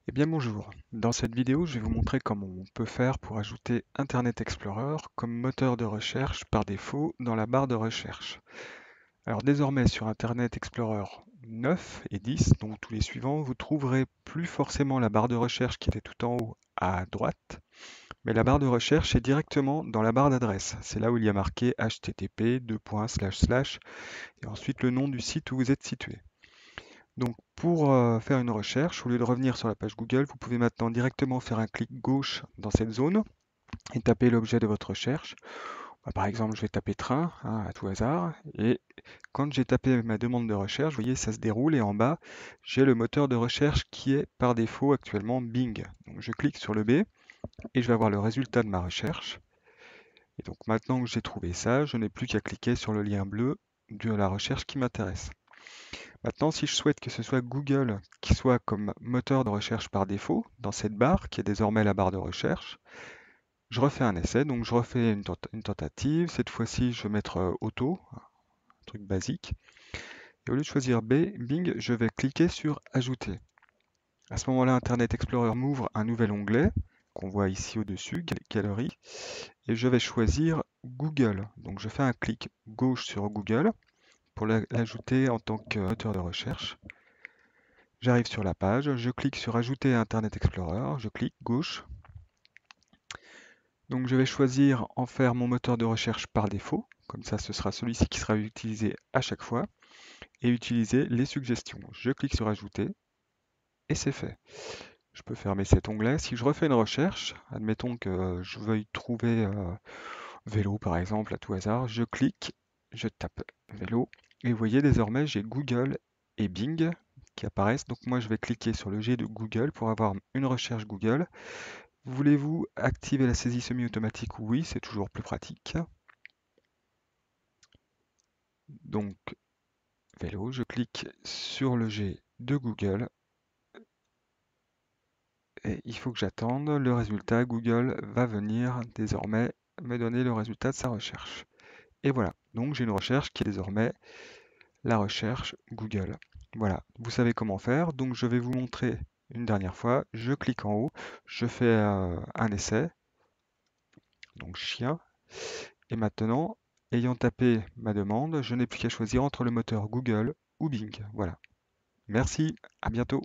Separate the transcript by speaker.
Speaker 1: Eh bien bonjour, dans cette vidéo je vais vous montrer comment on peut faire pour ajouter Internet Explorer comme moteur de recherche par défaut dans la barre de recherche. Alors désormais sur Internet Explorer 9 et 10, donc tous les suivants, vous trouverez plus forcément la barre de recherche qui était tout en haut à droite, mais la barre de recherche est directement dans la barre d'adresse. C'est là où il y a marqué http et ensuite le nom du site où vous êtes situé. Donc pour faire une recherche, au lieu de revenir sur la page Google, vous pouvez maintenant directement faire un clic gauche dans cette zone et taper l'objet de votre recherche. Par exemple, je vais taper train, hein, à tout hasard, et quand j'ai tapé ma demande de recherche, vous voyez, ça se déroule et en bas, j'ai le moteur de recherche qui est par défaut actuellement Bing. Donc je clique sur le B et je vais avoir le résultat de ma recherche. Et donc maintenant que j'ai trouvé ça, je n'ai plus qu'à cliquer sur le lien bleu de la recherche qui m'intéresse. Maintenant, si je souhaite que ce soit Google qui soit comme moteur de recherche par défaut, dans cette barre, qui est désormais la barre de recherche, je refais un essai, donc je refais une tentative. Cette fois-ci, je vais mettre Auto, un truc basique. Et au lieu de choisir Bing, je vais cliquer sur Ajouter. À ce moment-là, Internet Explorer m'ouvre un nouvel onglet, qu'on voit ici au-dessus, Galerie, et je vais choisir Google. Donc je fais un clic gauche sur Google pour l'ajouter en tant que moteur de recherche. J'arrive sur la page, je clique sur Ajouter à Internet Explorer, je clique gauche. Donc je vais choisir en faire mon moteur de recherche par défaut, comme ça ce sera celui-ci qui sera utilisé à chaque fois, et utiliser les suggestions. Je clique sur Ajouter, et c'est fait. Je peux fermer cet onglet. Si je refais une recherche, admettons que je veuille trouver vélo par exemple, à tout hasard, je clique, je tape vélo, et vous voyez désormais j'ai Google et Bing qui apparaissent. Donc moi je vais cliquer sur le G de Google pour avoir une recherche Google. Voulez-vous activer la saisie semi-automatique? Oui, c'est toujours plus pratique. Donc vélo, je clique sur le G de Google et il faut que j'attende le résultat. Google va venir désormais me donner le résultat de sa recherche. Et voilà, donc j'ai une recherche qui est désormais la recherche Google. Voilà, vous savez comment faire, donc je vais vous montrer une dernière fois. Je clique en haut, je fais un essai, donc chien, et maintenant, ayant tapé ma demande, je n'ai plus qu'à choisir entre le moteur Google ou Bing. Voilà. Merci, à bientôt.